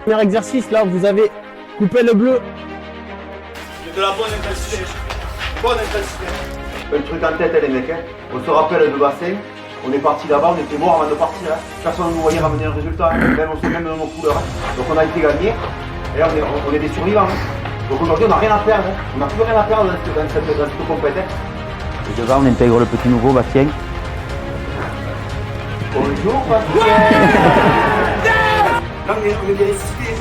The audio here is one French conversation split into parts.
Premier exercice, là, vous avez coupé le bleu. De la bonne intensité. Bonne intensité. Un truc en tête, les mecs. Hein. On se rappelle de bassin. On est parti là-bas, on était morts avant de partir. Hein. Personne ne nous voyait ramener un résultat. Hein. Même, on se met dans nos couleurs. Hein. Donc on a été gagné. Et là, on est des survivants. Hein. Donc aujourd'hui, on n'a rien à perdre. Hein. On n'a plus rien à perdre dans cette compétition. Et devant, on intègre le petit nouveau, Bastien. Bonjour, Bastien. Là, on est bien ressuscités.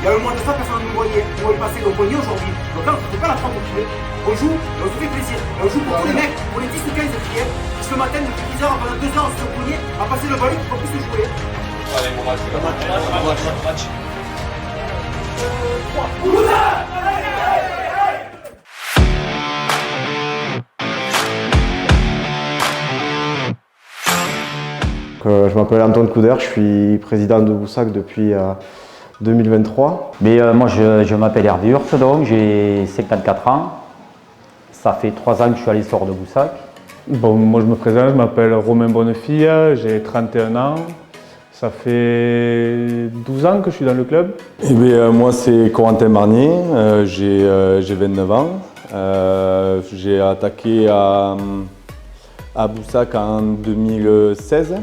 Il y a le moins de ça, personne ne nous voyait. On voyait passer le poignet aujourd'hui. Donc là, on ne fait pas la forme motivée. On joue, et on se fait plaisir. Et on joue pour tous les mecs, pour les 10 ou 15 filles, qui ce matin, depuis 10 heures, pendant 2 heures, on se fait poignet, à passer le ballon pour qu'on puisse jouer. Allez, bon match, c'est le match. Je m'appelle Antoine Couder, je suis président de Boussac depuis 2023. Moi, je m'appelle Hervé Hurst, donc j'ai 54 ans. Ça fait 3 ans que je suis à l'essor de Boussac. Bon, moi je me présente, je m'appelle Romain Bonnefille, j'ai 31 ans. Ça fait 12 ans que je suis dans le club. Moi c'est Corentin Marnier, j'ai 29 ans. J'ai attaqué à Boussac en 2016.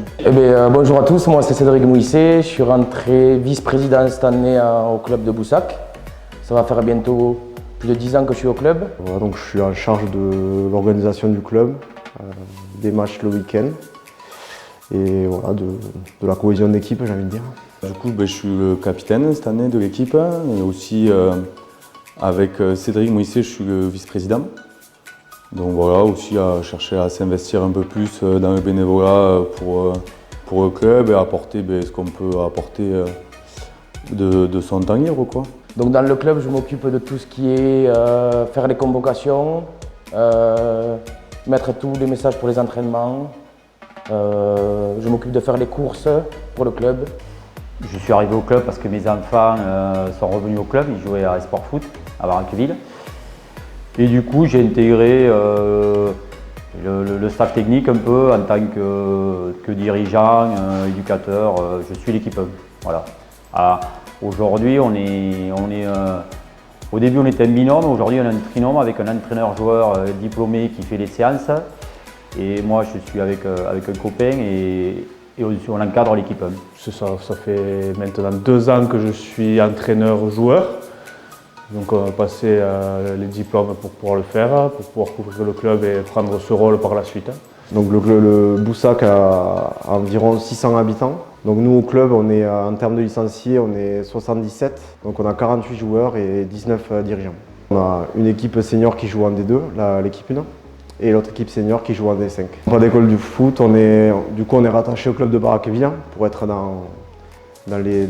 Bonjour à tous, moi c'est Cédric Mouissé, je suis rentré vice-président cette année au club de Boussac. Ça va faire bientôt plus de 10 ans que je suis au club. Voilà, donc je suis en charge de l'organisation du club, des matchs le week-end et voilà, de la cohésion d'équipe, j'ai envie de dire. Du coup, je suis le capitaine cette année de l'équipe et aussi avec Cédric Mouissé, je suis le vice-président. Donc voilà, aussi à chercher à s'investir un peu plus dans le bénévolat pour le club et apporter ce qu'on peut apporter de son temps libre, quoi. Donc dans le club, je m'occupe de tout ce qui est faire les convocations, mettre tous les messages pour les entraînements. Je m'occupe de faire les courses pour le club. Je suis arrivé au club parce que mes enfants sont revenus au club, ils jouaient à Esport Foot à Baraqueville. Et du coup, j'ai intégré le staff technique un peu en tant que dirigeant, éducateur. Je suis l'équipe 1. Voilà. Aujourd'hui, au début, on était un binôme. Aujourd'hui, on est un trinôme avec un entraîneur-joueur diplômé qui fait les séances. Et moi, je suis avec un copain et on encadre l'équipe 1. C'est ça, ça fait maintenant 2 ans que je suis entraîneur-joueur. Donc on va passer les diplômes pour pouvoir le faire, pour pouvoir couvrir le club et prendre ce rôle par la suite. Donc le Boussac a environ 600 habitants. Donc nous au club, on est en termes de licenciés, on est 77. Donc on a 48 joueurs et 19 dirigeants. On a une équipe senior qui joue en D2, l'équipe 1, et l'autre équipe senior qui joue en D5. Pas d'école du foot, on est rattaché au club de Baraqueville pour être dans les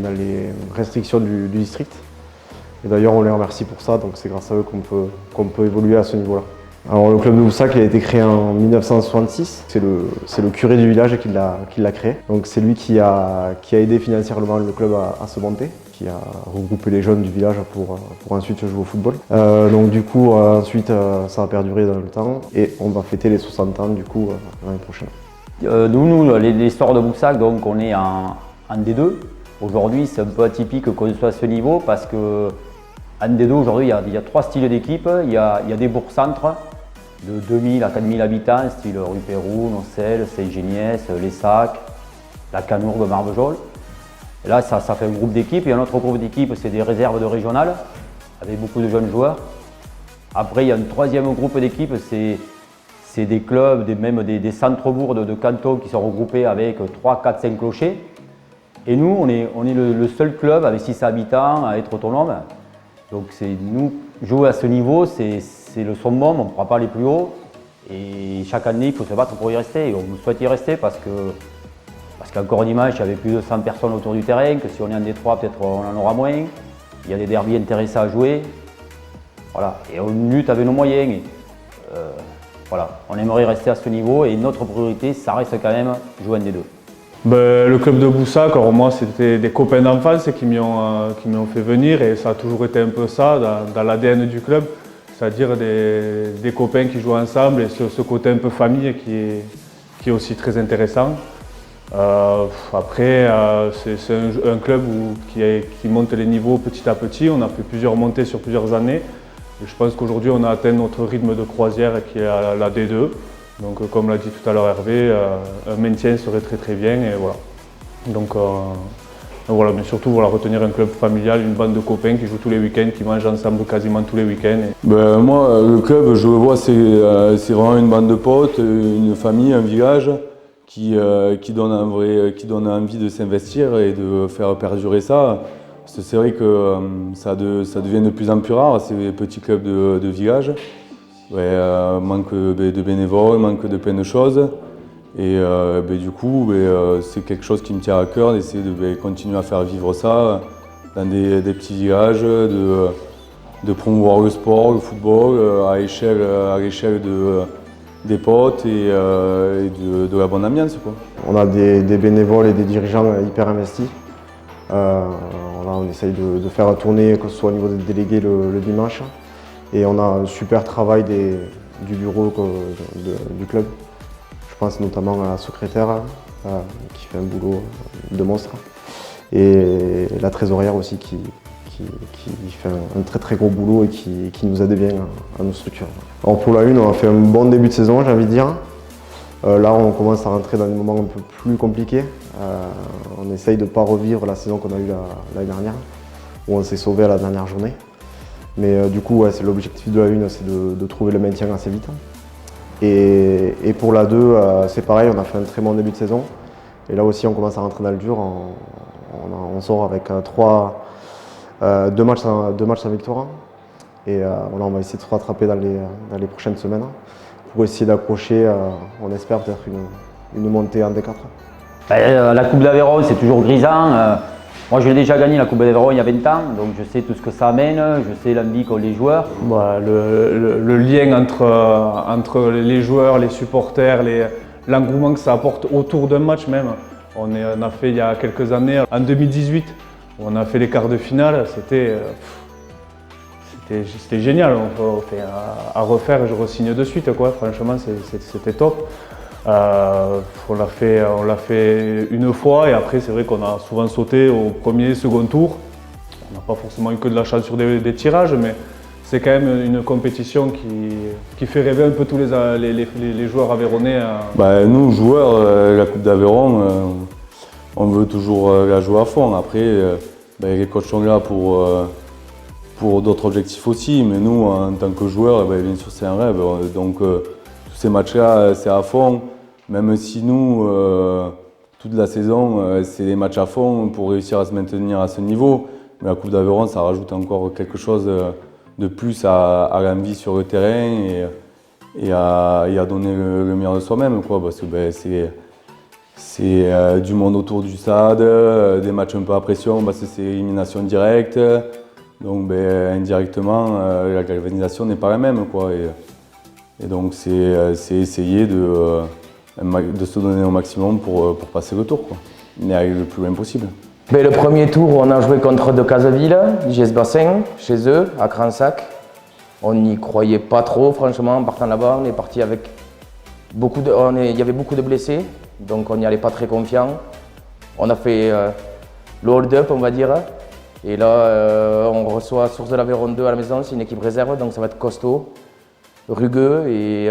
restrictions du district. Et d'ailleurs, on les remercie pour ça, donc c'est grâce à eux qu'on peut évoluer à ce niveau-là. Alors le club de Boussac a été créé en 1966. C'est le curé du village qui l'a créé. Donc c'est lui qui a aidé financièrement le club à se monter, qui a regroupé les jeunes du village pour ensuite jouer au football. Donc du coup, ensuite, ça a perduré dans le temps et on va fêter les 60 ans du coup l'année prochaine. Nous, l'histoire de Boussac, donc on est en D2. Aujourd'hui, c'est un peu atypique qu'on soit à ce niveau parce que en D2, aujourd'hui, il y a 3 styles d'équipe. Il y a des bourgs-centres de 2000 à 4000 habitants, style rue Pérou, Nocelle, Saint-Géniès, Les Sacs, la Canourbe, Marvejols. Et là, ça fait un groupe d'équipes. Et un autre groupe d'équipes, c'est des réserves de régionales, avec beaucoup de jeunes joueurs. Après, il y a un 3e groupe d'équipes, c'est des clubs, même des centres-bourgs de cantons qui sont regroupés avec 3, 4, 5 clochers. Et nous, on est le seul club avec 600 habitants à être autonome. Donc nous, jouer à ce niveau, c'est le summum, on ne pourra pas aller plus haut. Et chaque année, il faut se battre pour y rester. Et on souhaite y rester parce qu'encore dimanche, il y avait plus de 100 personnes autour du terrain, que si on est en D3, peut-être on en aura moins. Il y a des derbys intéressants à jouer. Voilà. Et on lutte avec nos moyens. Et, voilà. On aimerait rester à ce niveau et notre priorité, ça reste quand même jouer en D2. Le club de Boussac, alors moi c'était des copains d'enfance qui m'y ont fait venir et ça a toujours été un peu ça dans l'ADN du club, c'est-à-dire des copains qui jouent ensemble et ce côté un peu famille qui est aussi très intéressant. Après, c'est un club qui monte les niveaux petit à petit. On a fait plusieurs montées sur plusieurs années. Et je pense qu'aujourd'hui, on a atteint notre rythme de croisière qui est à la D2. Donc, comme l'a dit tout à l'heure Hervé, un maintien serait très bien. Et voilà. Donc voilà, mais surtout voilà, retenir un club familial, une bande de copains qui jouent tous les week-ends, qui mangent ensemble quasiment tous les week-ends. Moi, le club, je le vois, c'est vraiment une bande de potes, une famille, un village qui donne envie de s'investir et de faire perdurer ça. Parce que c'est vrai que ça devient de plus en plus rare, ces petits clubs de village. Manque de bénévoles, manque de plein de choses. Et du coup, c'est quelque chose qui me tient à cœur d'essayer de continuer à faire vivre ça dans des petits villages, de promouvoir le sport, le football à l'échelle des potes et de la bonne ambiance, quoi. On a des bénévoles et des dirigeants hyper investis. On essaye de faire tourner, que ce soit au niveau des délégués le dimanche. Et on a un super travail du bureau du club. Je pense notamment à la secrétaire qui fait un boulot de monstre. Et la trésorière aussi qui fait un très gros boulot et qui nous aide bien à nous structurer. Alors pour la une, on a fait un bon début de saison, j'ai envie de dire. Là, on commence à rentrer dans des moments un peu plus compliqués. On essaye de ne pas revivre la saison qu'on a eue l'année dernière, où on s'est sauvé à la dernière journée. Mais du coup, c'est l'objectif de la une, c'est de trouver le maintien assez vite. Et pour la 2, c'est pareil, on a fait un très bon début de saison. Et là aussi, on commence à rentrer dans le dur. On sort avec 2 matchs sans victoire. Et là, on va essayer de se rattraper dans les prochaines semaines pour essayer d'accrocher, on espère peut-être une montée en D4. La Coupe d'Aveyron, c'est toujours grisant. Moi, je l'ai déjà gagné la Coupe d'Aveyron il y a 20 ans, donc je sais tout ce que ça amène, je sais l'envie qu'ont les joueurs. Le lien entre les joueurs, les supporters, l'engouement que ça apporte autour d'un match même. On a fait il y a quelques années, en 2018, on a fait les quarts de finale, c'était génial. À refaire, je re-signe de suite, quoi. Franchement, c'était top. On l'a fait une fois et après c'est vrai qu'on a souvent sauté au premier, second tour. On n'a pas forcément eu que de la chance sur des tirages, mais c'est quand même une compétition qui fait rêver un peu tous les joueurs aveyronnais. Nous, joueurs, la Coupe d'Aveyron, on veut toujours la jouer à fond. Après, les coachs sont là pour d'autres objectifs aussi, mais nous, en tant que joueurs, bien sûr, c'est un rêve. Donc, tous ces matchs-là, c'est à fond. Même si nous, toute la saison, c'est des matchs à fond pour réussir à se maintenir à ce niveau. Mais la Coupe d'Aveyron, ça rajoute encore quelque chose de plus à l'envie sur le terrain et à donner le meilleur de soi-même, quoi. Parce que c'est du monde autour du stade, des matchs un peu à pression, parce que c'est élimination directe. Donc indirectement, la galvanisation n'est pas la même, quoi. Et donc c'est essayer de se donner au maximum pour passer le tour, quoi. Mais aller le plus loin possible. Le premier tour, on a joué contre De Casaville, JS Bassin, chez eux, à Cransac. On n'y croyait pas trop, franchement, en partant là-bas. On est parti avec il y avait beaucoup de blessés, donc on n'y allait pas très confiant. On a fait le hold-up, on va dire. Et là, on reçoit Source de l'Aveyron 2 à la maison, c'est une équipe réserve, donc ça va être costaud, rugueux et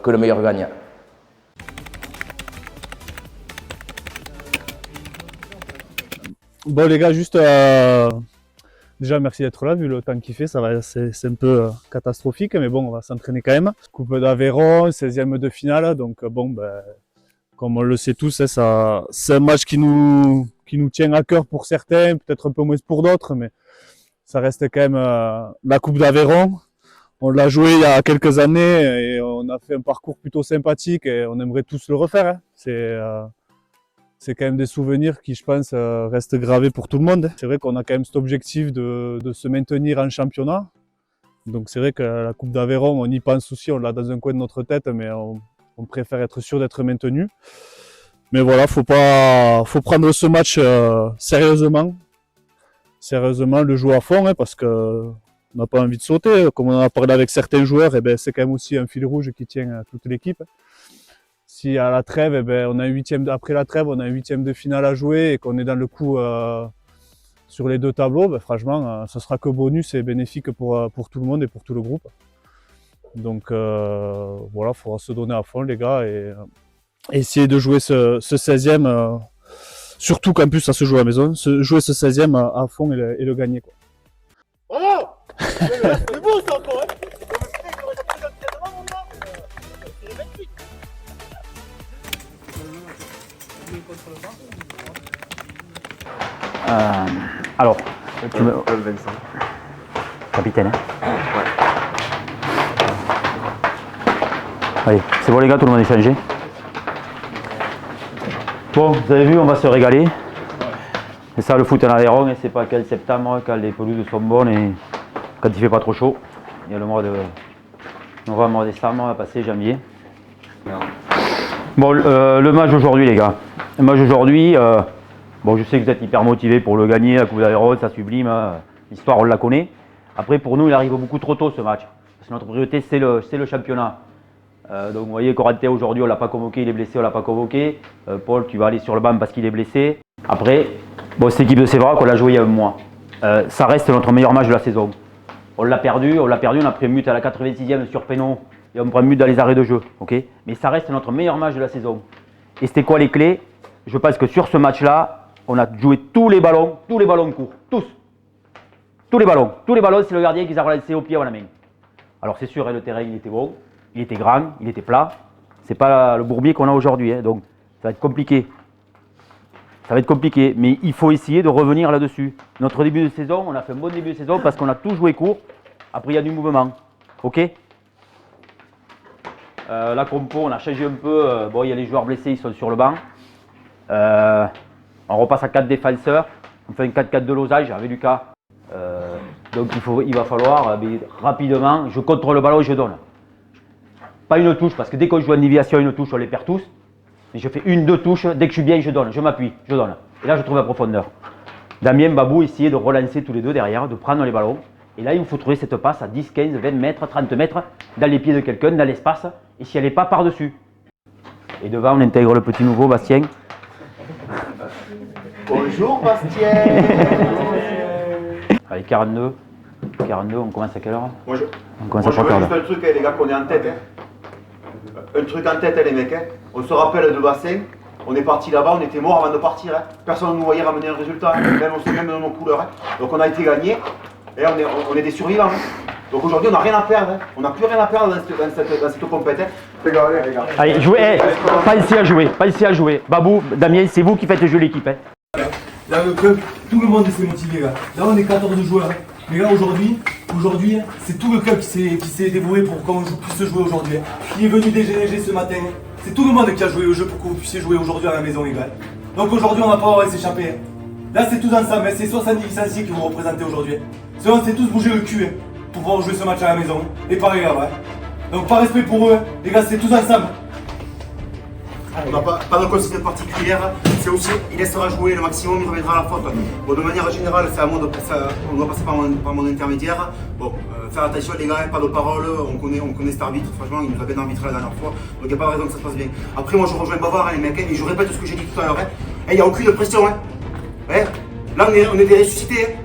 que le meilleur gagne. Bon les gars, juste déjà merci d'être là, vu le temps qu'il fait, c'est un peu catastrophique, mais bon, on va s'entraîner quand même. Coupe d'Aveyron, 16e de finale, donc comme on le sait tous, c'est un match qui nous tient à cœur pour certains, peut-être un peu moins pour d'autres, mais ça reste quand même la Coupe d'Aveyron. On l'a joué il y a quelques années et on a fait un parcours plutôt sympathique et on aimerait tous le refaire. C'est quand même des souvenirs qui, je pense, restent gravés pour tout le monde. C'est vrai qu'on a quand même cet objectif de se maintenir en championnat. Donc c'est vrai que la Coupe d'Aveyron, on y pense aussi, on l'a dans un coin de notre tête, mais on préfère être sûr d'être maintenu. Mais voilà, faut prendre ce match sérieusement. Sérieusement, le jouer à fond, parce qu'on n'a pas envie de sauter. Comme on en a parlé avec certains joueurs, c'est quand même aussi un fil rouge qui tient toute l'équipe. si à la trêve, eh ben, on a après la trêve, on a un 8e de finale à jouer et qu'on est dans le coup sur les 2 tableaux, ben, franchement, ce sera que bonus et bénéfique pour tout le monde et pour tout le groupe. Donc voilà, il faudra se donner à fond les gars et essayer de jouer ce 16e, surtout qu'en plus ça se joue à la maison, jouer ce 16e à fond et le gagner, quoi. Bravo. C'est beau ça encore, hein. Alors, tu me... Vincent. Capitaine, hein. Allez, c'est bon les gars, tout le monde est changé. Bon, vous avez vu, on va se régaler. C'est ça le foot en Aveyron, et c'est pas qu'en septembre, quand les pelouses sont bonnes et quand il fait pas trop chaud. Il y a le mois de novembre, décembre, passé janvier. Bon, le match aujourd'hui les gars. Le match aujourd'hui, bon, je sais que vous êtes hyper motivés pour le gagner, la Coupe d'Aveyron, ça sublime, hein. L'histoire on la connaît. Après pour nous il arrive beaucoup trop tôt ce match. Parce que notre priorité c'est le championnat. Donc vous voyez Corentin aujourd'hui on l'a pas convoqué, il est blessé, on l'a pas convoqué. Paul tu vas aller sur le banc parce qu'il est blessé. Après, bon, cette équipe de Sévrac on l'a joué il y a un mois. Ça reste notre meilleur match de la saison. On l'a perdu, on a pris un but à la 86e sur péno et on prend un but dans les arrêts de jeu. Okay, mais ça reste notre meilleur match de la saison. Et c'était quoi les clés? Je pense que sur ce match-là, on a joué tous les ballons courts, tous. Tous les ballons, c'est le gardien qui les a relancés au pied ou à la main. Alors c'est sûr, hein, le terrain il était bon, il était grand, il était plat. C'est pas le bourbier qu'on a aujourd'hui, hein, donc ça va être compliqué. Ça va être compliqué, mais il faut essayer de revenir là-dessus. Notre début de saison, on a fait un bon début de saison parce qu'on a tout joué court. Après il y a du mouvement, ok. La compo, on a changé un peu. Bon, il y a les joueurs blessés, ils sont sur le banc. On repasse à 4 défenseurs. On fait un 4-4 de Lausanne avec Lucas. Donc il va falloir rapidement, je contrôle le ballon et je donne. Pas une touche, parce que dès qu'on joue en déviation, une touche, on les perd tous. Mais je fais 1-2 touches, dès que je suis bien, je donne, je m'appuie, je donne. Et là, je trouve la profondeur. Damien, Babou, essayer de relancer tous les deux derrière, de prendre les ballons. Et là, il faut trouver cette passe à 10, 15, 20 mètres, 30 mètres, dans les pieds de quelqu'un, dans l'espace, et si elle n'est pas par-dessus. Et devant, on intègre le petit nouveau, Bastien. Bonjour Bastien. Allez, 42, on commence à quelle heure? Moi, je On commence à 3 veux quarts juste d'heure. un truc, les gars, qu'on est en tête. Un truc en tête, les mecs. On se rappelle de Bassin. On est parti là-bas, on était morts avant de partir. Personne ne nous voyait ramener un résultat, même dans nos couleurs. Donc on a été gagnés. Et on est des survivants. Donc aujourd'hui, on n'a rien à perdre. On n'a plus rien à perdre dans cette compétition. Les gars. Allez, jouez, pensez à jouer. Babou, Damien, c'est vous qui faites jouer l'équipe. Là, le club, tout le monde s'est motivé, là. Là, on est 14 joueurs. Mais là, aujourd'hui, c'est tout le club qui s'est dévoué pour qu'on puisse jouer aujourd'hui. Qui est venu déjeuner ce matin. C'est tout le monde qui a joué au jeu pour que vous puissiez jouer aujourd'hui à la maison, les gars. Donc aujourd'hui, on va pas avoir à s'échapper. Là, c'est tous ensemble. C'est 70 licenciés que vous représentez aujourd'hui. On s'est tous bougé le cul pour pouvoir jouer ce match à la maison. Et pareil là-bas. Donc, par respect pour eux, les gars, c'est tous ensemble. On n'a pas de consigne particulière, c'est aussi, il laissera jouer le maximum, il reviendra à la faute. Bon, de manière générale, c'est à moi on doit passer par mon intermédiaire. Bon, faire attention les gars, pas de parole, on connaît cet arbitre, franchement, il nous a bien arbitré la dernière fois, donc il n'y a pas de raison que ça se passe bien. Après, moi je rejoins Bavard, les mecs, et je répète ce que j'ai dit tout à l'heure, il n'y a aucune pression. Là, on est des ressuscités.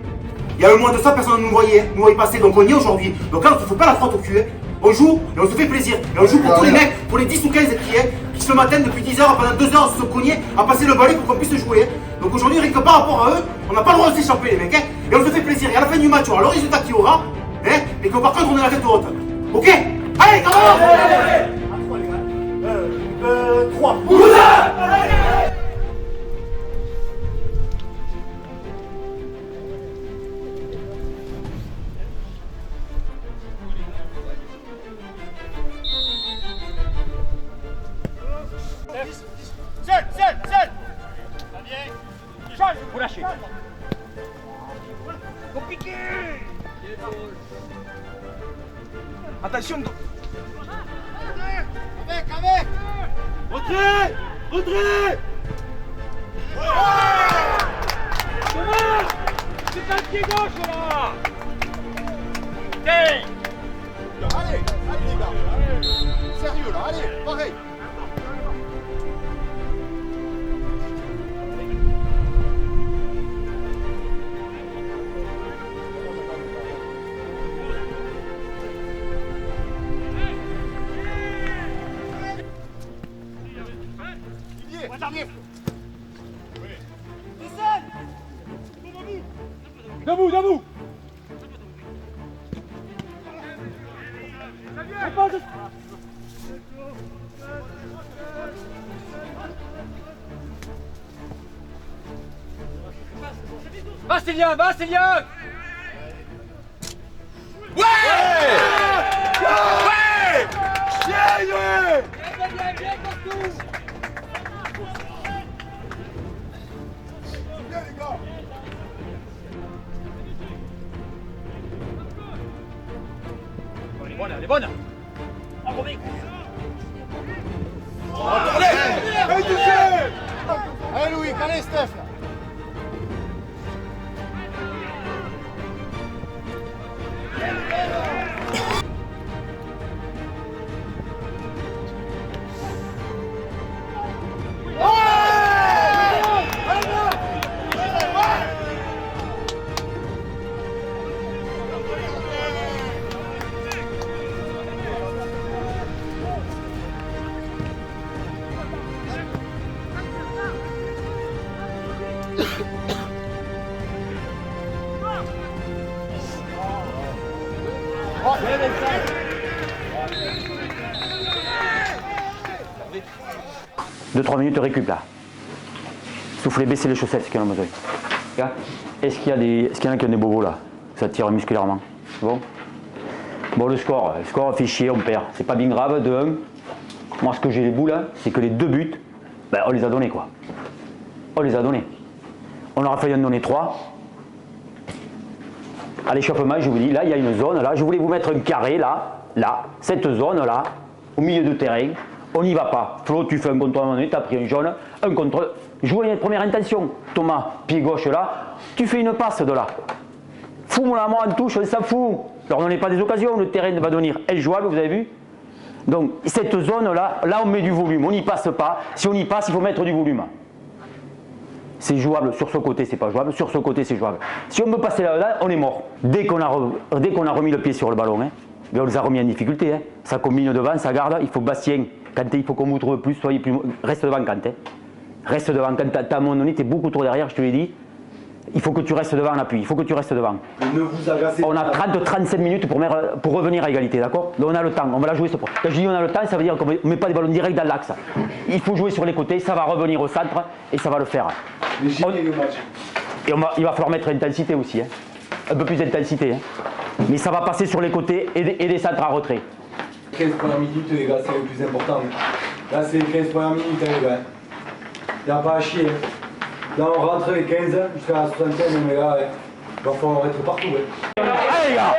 Il y a un mois de ça, personne ne nous voyait passer, donc on y est aujourd'hui. Donc là, on ne se fait pas la faute au cul. On joue et on se fait plaisir. Et on joue pour tous les mecs, pour les 10 ou 15 qui ce matin depuis 10 heures, pendant 2 heures, se sont cognés à passer le balai pour qu'on puisse jouer. Donc aujourd'hui, rien que par rapport à eux, on n'a pas le droit de s'échapper les mecs. Et on se fait plaisir. Et à la fin du match, on aura le résultat qu'il y aura. Et que par contre, on est la tête haute. Ok? Allez, comment? Allez, 3. Seul. Change, vous lâchez. Compliqué. Attention. Avec. Retrait. C'est un pied gauche là. Allez les gars. Sérieux là, allez, pareil. charnier. Debout, debout. Bastillien, Bastillien. Elle est bonne. Allez Louis, allez Steph. Deux, 3 minutes de récup là. Soufflez, baissez les chaussettes, ce qu'il y en a besoin. Est-ce qu'il y en a qui ont des bobos là? Ça tire musculairement. Bon. Bon, le score fait chier, on perd. C'est pas bien grave, 2-1. Moi, ce que j'ai les boules, là, c'est que les 2 buts, ben, on les a donnés quoi. On les a donnés. On aura failli en donner 3. À l'échauffement, je vous dis, là, il y a une zone, là, je voulais vous mettre un carré, là, cette zone-là, au milieu de terrain, on n'y va pas. Flo, tu fais un contrôle, tu as pris un jaune, un contrôle, jouez une première intention. Thomas, pied gauche là, tu fais une passe de là. Fous-moi en touche, on s'en fout. Leur donnez pas des occasions, le terrain va devenir injouable, vous avez vu? Donc, cette zone-là, là, on met du volume, on n'y passe pas. Si on y passe, il faut mettre du volume. C'est jouable, sur ce côté c'est pas jouable, sur ce côté c'est jouable. Si on veut passer là, on est mort. Dès qu'on a remis le pied sur le ballon, hein, on les a remis en difficulté. Hein. Ça combine devant, ça garde, il faut Bastien, Kanté, il faut qu'on vous trouve plus, soyez plus. Reste devant Kanté. Reste devant, quand à un moment donné, tu es beaucoup trop derrière, je te l'ai dit. Il faut que tu restes devant l'appui, il faut que tu restes devant. Ne vous agacez On a 30-35 minutes pour revenir à égalité, d'accord? Donc on a le temps, on va la jouer ce point. Quand je dis on a le temps, ça veut dire qu'on ne met pas des ballons directs dans l'axe. Il faut jouer sur les côtés, ça va revenir au centre et ça va le faire. Mais j'ai gagné le match. Et il va falloir mettre l'intensité aussi, hein. Un peu plus d'intensité. Hein. Mais ça va passer sur les côtés et des centres à retrait. 15 premières minutes, les gars, c'est le plus important. Là, c'est les 15 premières minutes, hein, les gars. Il n'y a pas à chier. Là, on rentre les 15 jusqu'à la 60e, mais là, il va falloir être partout. Hein. Allez, les gars!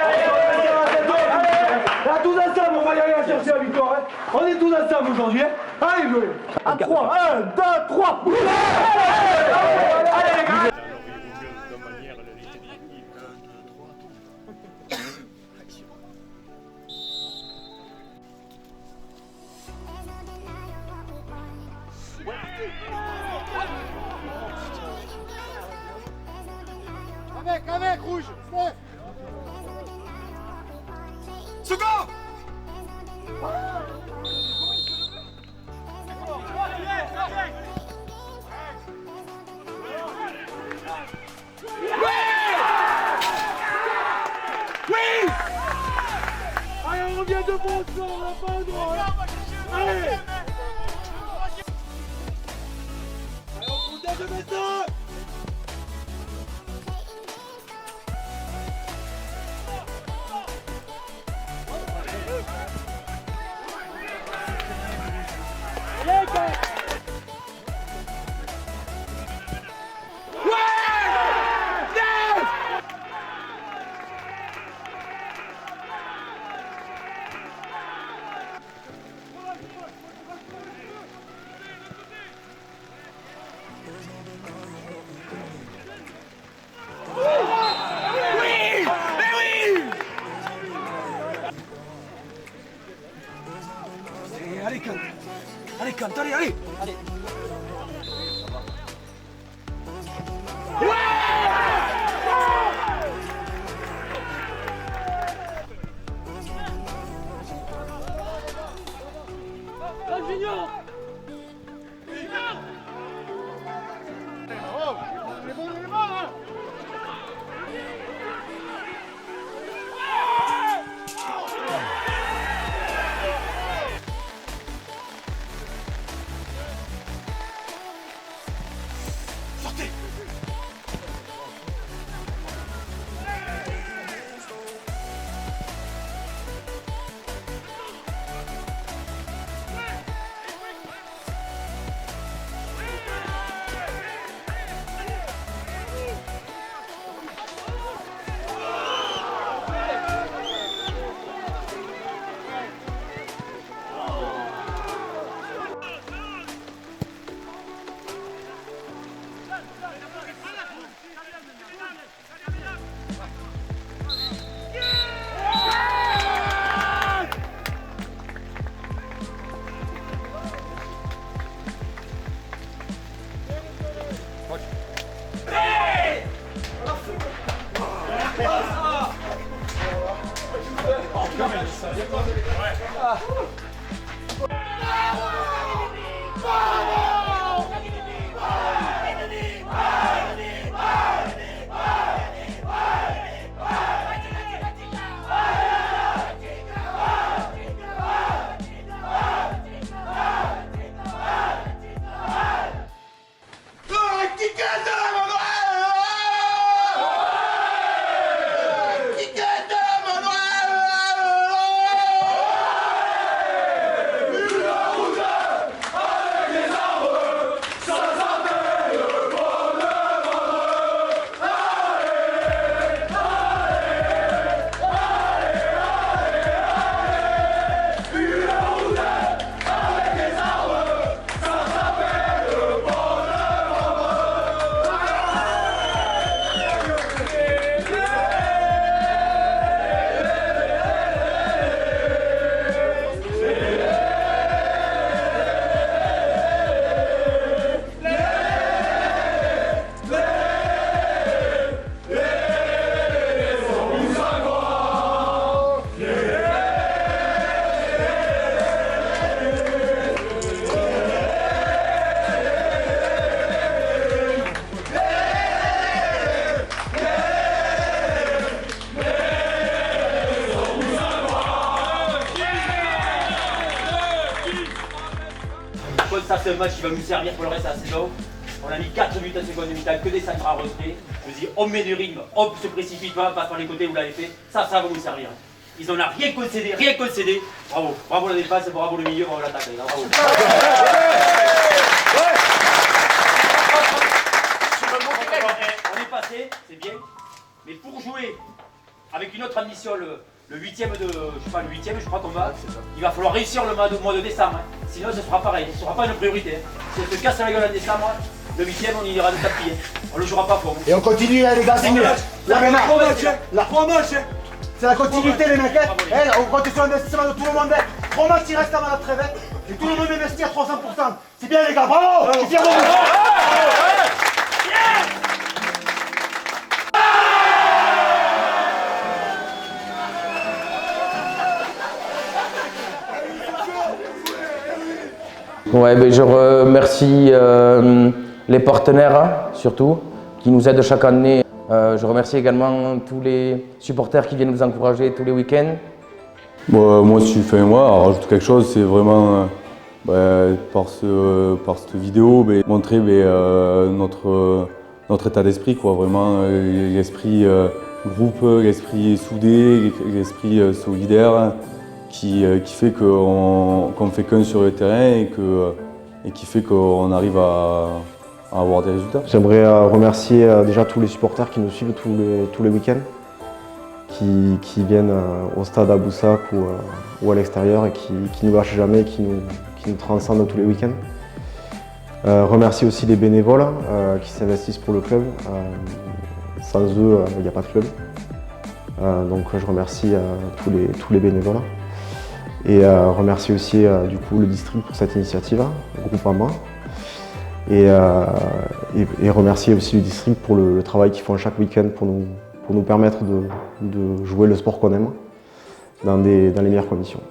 Là, tous ensemble, on va y aller à chercher la victoire. Hein. On est tous ensemble aujourd'hui. Hein. Allez, jouez. À 3, 1, 2, 3. Allez, les gars! Avec, rouge, Steph. Second. Oui. Allez, on revient de bon, on n'a pas le droit. Allez. Allez, on protège de maintenant. Ça c'est un match qui va nous servir pour le reste de la saison. On a mis 4 buts en seconde mi-temps, que des centres à retrait. Je vous dis, on met du rythme, on se précipite pas, passe par les côtés, vous l'avez fait. Ça va nous servir. Ils n'ont rien concédé, rien concédé. Bravo, bravo la défense, bravo le milieu, bravo l'attaque. Bravo. On est passé, c'est bien. Mais pour jouer avec une autre ambition, le huitième je crois qu'on va, il va falloir réussir le mois de décembre. Sinon ce sera pareil, ce ne sera pas une priorité. Si on se casse la gueule en décembre, le huitième on ira de tapis. On le jouera pas fort. Et on continue les gars, c'est mieux. La 3 matchs, c'est la continuité les mecs. On compte sur l'investissement de tout le monde. 3 matchs il reste avant la trêve. Et tout le monde investit à 300%. C'est bien les gars, bravo. Je suis fier de vous. Ouais, ben je remercie les partenaires surtout qui nous aident chaque année. Je remercie également tous les supporters qui viennent nous encourager tous les week-ends. Moi, si je rajoute quelque chose, c'est vraiment par cette vidéo montrer notre état d'esprit, quoi. Vraiment l'esprit groupe, l'esprit soudé, l'esprit solidaire. Qui fait qu'on ne fait qu'un sur le terrain et qui fait qu'on arrive à avoir des résultats. J'aimerais remercier déjà tous les supporters qui nous suivent tous les week-ends, qui viennent au stade à Boussac ou à l'extérieur et qui ne nous lâchent jamais, qui nous transcendent tous les week-ends. Remercier aussi les bénévoles qui s'investissent pour le club. Sans eux, il n'y a pas de club. Donc je remercie tous les bénévoles. Et remercier aussi du coup le district pour cette initiative, le Groupama. Et remercier aussi le district pour le travail qu'ils font chaque week-end pour nous permettre de jouer le sport qu'on aime dans les meilleures conditions.